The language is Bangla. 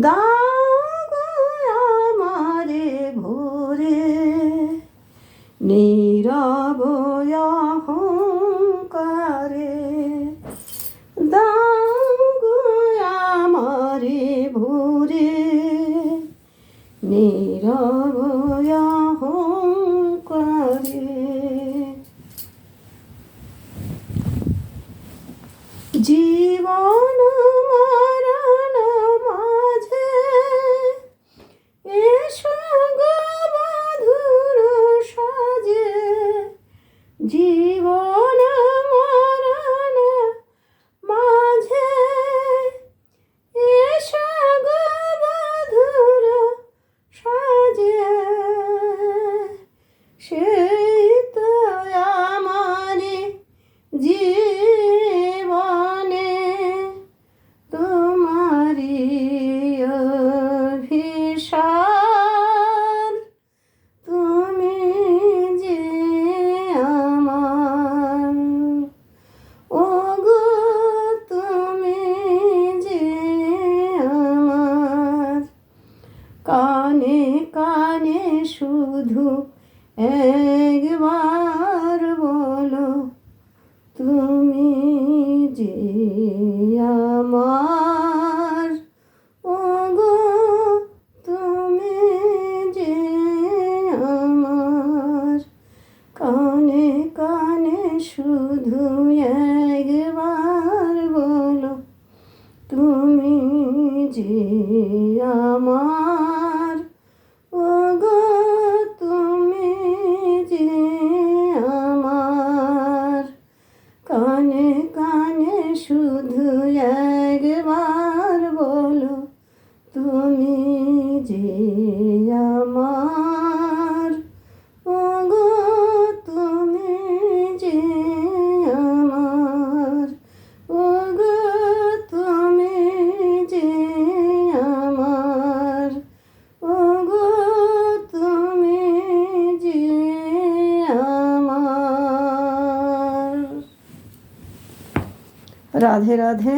দাও গো আমারে ভোরে নীরব অহংকারে, দাও গো আমারে ভোরে নীরব অহংকারে। জীবন মরণ মাঝে এসো গো বধূর সাজে, জীবন মরণ মাঝে এসো গো বধূর সাজে। সেই তো আমারে জীবনে তোমারি অভিসার, তুমি যে আমার, ওগো তুমি যে আমার। কানে কানে শুধু একবার বলো, তুমি যে আমার, ওগো তুমি যে আমার। কানে কানে শুধু একবার বলো, তুমি যে আমার, ওগো তুমি যে আমার। কানে কানে শুধু একবার বলো, তুমি যে আমার, ওগো তুমি যে আমার, ওগো তুমি যে আমার, ওগো তুমি যে আমার। রাধে রাধে।